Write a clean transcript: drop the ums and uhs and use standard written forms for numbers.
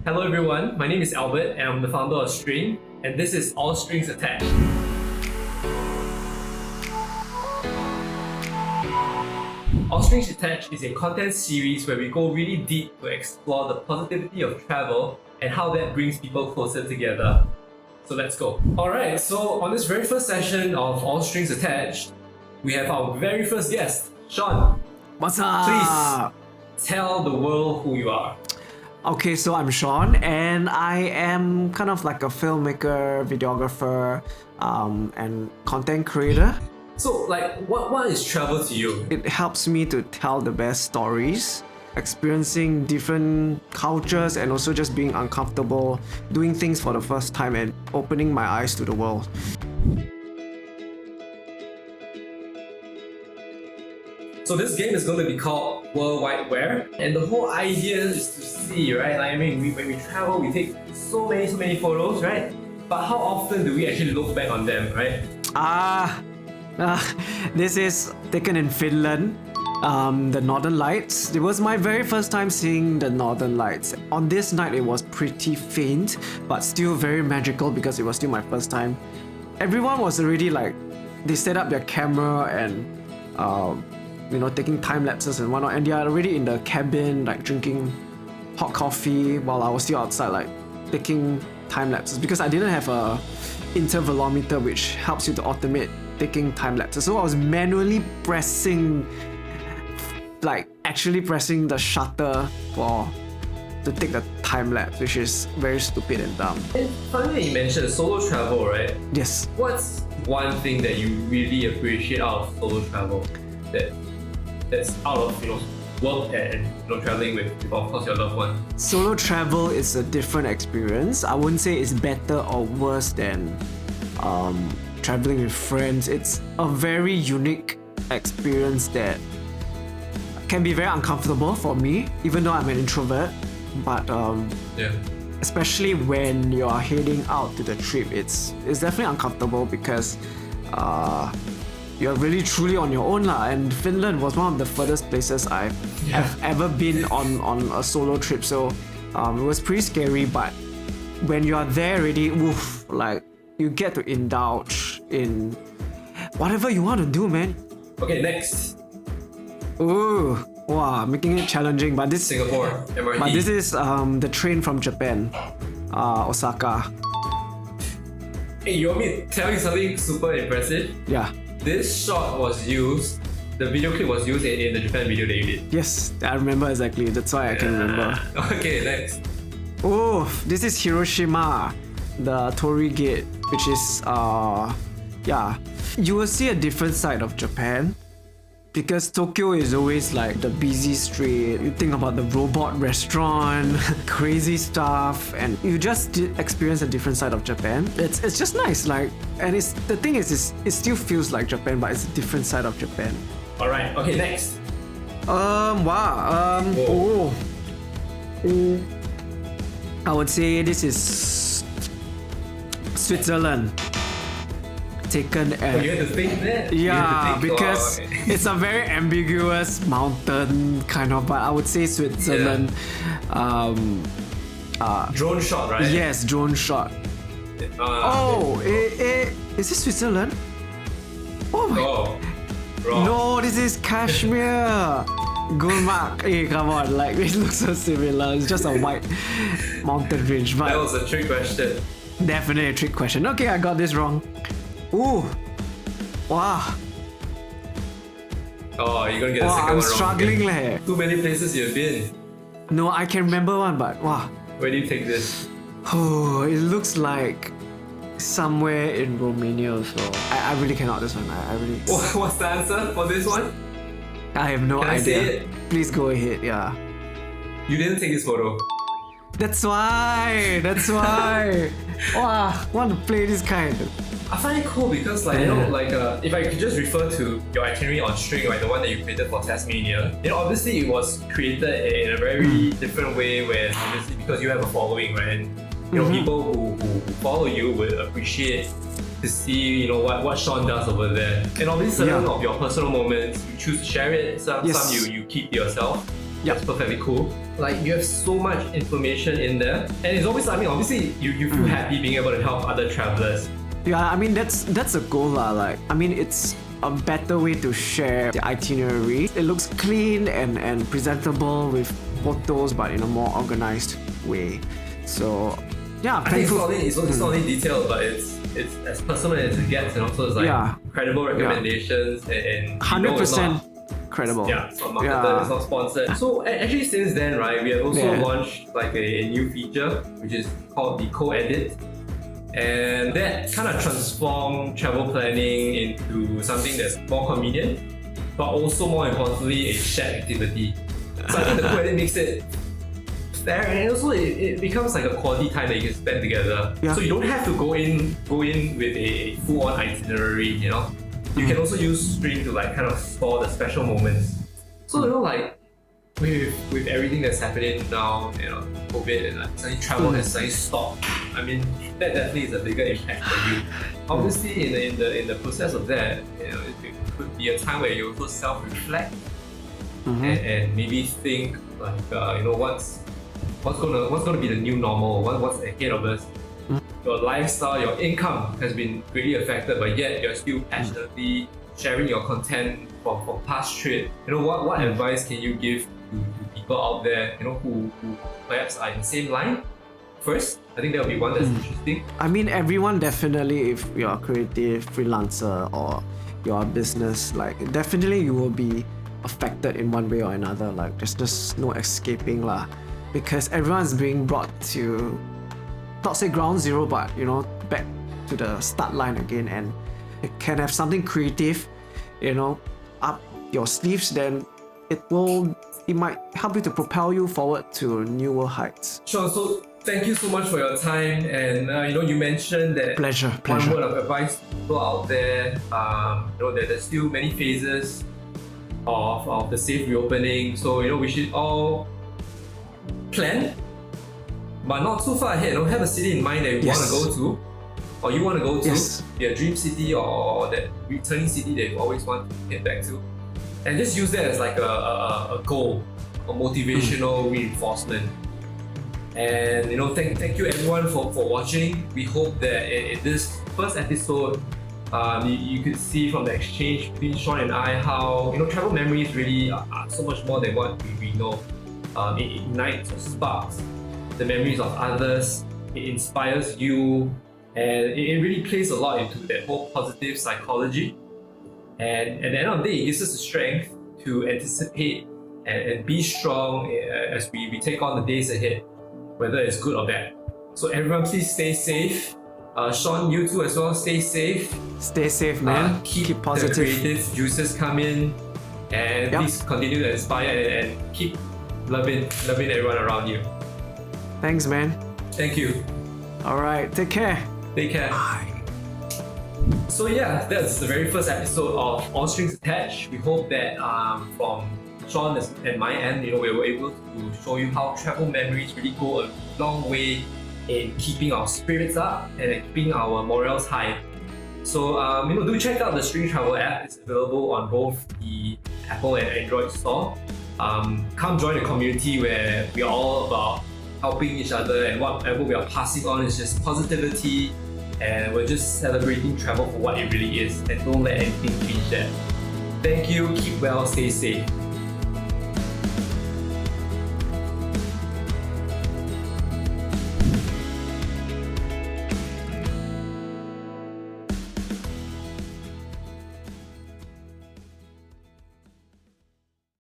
Hello everyone, my name is Albert and I'm the founder of String, and this is All Strings Attached. All Strings Attached is a content series where we go really deep to explore the positivity of travel and how that brings people closer together. So let's go. Alright, so on this very first session of All Strings Attached, we have our very first guest, Shawne. What's up? Please tell the world who you are. Okay, so I'm Shawne and I am kind of like a filmmaker, videographer, and content creator. So what is travel to you? It helps me to tell the best stories, experiencing different cultures and also just being uncomfortable, doing things for the first time and opening my eyes to the world. So this game is going to be called Worldwide Where, and the whole idea is to see, right? when we travel, we take so many photos, right? But how often do we actually look back on them, right? This is taken in Finland, the Northern Lights. It was my very first time seeing the Northern Lights. On this night, it was pretty faint, but still very magical because it was still my first time. Everyone was already they set up their camera and taking time lapses and whatnot, and they are already in the cabin, drinking hot coffee while I was still outside, taking time lapses because I didn't have a intervalometer which helps you to automate taking time lapses. So I was manually pressing, actually pressing the shutter to take the time lapse, which is very stupid and dumb. And funny that you mentioned solo travel, right? Yes. What's one thing that you really appreciate out of solo travel that's out of work and traveling with of course your loved one? Solo travel is a different experience. I wouldn't say it's better or worse than traveling with friends. It's a very unique experience that can be very uncomfortable for me, even though I'm an introvert. But especially when you're heading out to the trip, it's definitely uncomfortable because you're really truly on your own lah. And Finland was one of the furthest places I've ever been on a solo trip, so it was pretty scary. But when you are there already, you get to indulge in whatever you want to do, man. Okay, next. Ooh, wow, making it challenging. But this Singapore MRT. But this is the train from Japan, Osaka. Hey, you want me to tell you something super impressive? Yeah. This shot was used, the video clip was used in the Japan video that you did. Yes, I remember exactly. That's why I can remember. Okay, next. Oh, this is Hiroshima, the Torii Gate, which is you will see a different side of Japan. Because Tokyo is always the busy street. You think about the robot restaurant, crazy stuff, and you just experience a different side of Japan. It's just nice, and the thing is, it still feels like Japan, but it's a different side of Japan. All right. Okay, next. I would say this is Switzerland. Taken at, you had to think that? Because it's a very ambiguous mountain kind of, but I would say Switzerland. Drone shot, right? Yes, drone shot. Is this Switzerland? Oh my! Wrong. No, this is Kashmir. Gulmarg. Hey, come on! It looks so similar. It's just a white mountain range. But that was a trick question. Definitely a trick question. Okay, I got this wrong. Ooh! Wow! Oh, you're gonna get the second one wrong. I'm struggling leh. Too many places you've been. No, I can remember one, but wow. Where do you take this? Oh, it looks like somewhere in Romania also. I really cannot this one. I really. What's the answer for this one? I have no Can idea. I say it? Please go ahead, yeah. You didn't take this photo. That's why! Wow, want to play this kind. I find it cool because if I could just refer to your itinerary on String, the one that you created for Tasmania, obviously it was created in a very different way where obviously because you have a following, right? And people who follow you would appreciate to see what Shawne does over there. And obviously certain of your personal moments, you choose to share it, some you keep to yourself. That's perfectly cool. like you have so much information in there, and it's always, I mean, obviously you feel happy being able to help other travelers. Yeah, I mean that's a goal lah. Like, I mean, it's a better way to share the itinerary. It looks clean and presentable with photos, but in a more organized way. So yeah, I think it's not only detailed, but it's as personal as it gets, and also it's like credible recommendations and 100% credible. Yeah, it's not marketed, it's not sponsored. So actually since then, right, we have also launched like a new feature which is called the co-edit. And that kind of transformed travel planning into something that's more convenient, but also more importantly, a shared activity. So I think the co-edit makes it fair, and also it becomes like a quality time that you can spend together. Yeah. So you don't have to go in with a full-on itinerary, you know. You can also use String to like kind of store the special moments. So you know, like with everything that's happening now, you know, COVID, and like suddenly travel has suddenly stopped. I mean, that definitely is a bigger impact for you. Obviously, in the process of that, you know, it could be a time where you also self-reflect and maybe think like, you know, what's gonna be the new normal? What's ahead of us? Your lifestyle, your income has been greatly affected, but yet you're still passionately sharing your content from past trip. You know, what advice can you give to people out there, you know, who perhaps are in the same line? First, I think that would be one that's interesting. I mean, everyone definitely, if you're a creative freelancer or you're a business, like definitely you will be affected in one way or another. Like there's just no escaping lah, because everyone's being brought to, not say ground zero, but you know, back to the start line again, and it can have something creative, you know, up your sleeves, then it might help you to propel you forward to newer heights. Sure. So thank you so much for your time, and you know, you mentioned that pleasure. One word of advice to people out there, you know, that there's still many phases of the safe reopening. So you know, we should all plan, but not too far ahead. You know, have a city in mind that you want to go to, or you want to go to, your dream city or that returning city that you always want to get back to, and just use that as like a goal, a motivational reinforcement. And you know, thank you everyone for watching. We hope that in this first episode, you could see from the exchange between Shawne and I how, you know, travel memories really are so much more than what we know. It ignites or sparks the memories of others. It inspires you, and it really plays a lot into that whole positive psychology. And at the end of the day, it gives us the strength to anticipate and be strong as we take on the days ahead, whether it's good or bad. So everyone, please stay safe. Shawne, you too as well, stay safe. Stay safe, man. Keep positive. The creative juices coming, and please continue to inspire and keep loving everyone around you. Thanks, man. Thank you. All right, take care. Take care. Bye. So yeah, that's the very first episode of All Strings Attached. We hope that from Shawne and my end, you know, we were able to show you how travel memories really go a long way in keeping our spirits up and keeping our morals high. So you know, do check out the String Travel app. It's available on both the Apple and Android store. Come join the community where we are all about helping each other, and whatever we are passing on is just positivity, and we're just celebrating travel for what it really is, and don't let anything change that. Thank you, keep well, stay safe.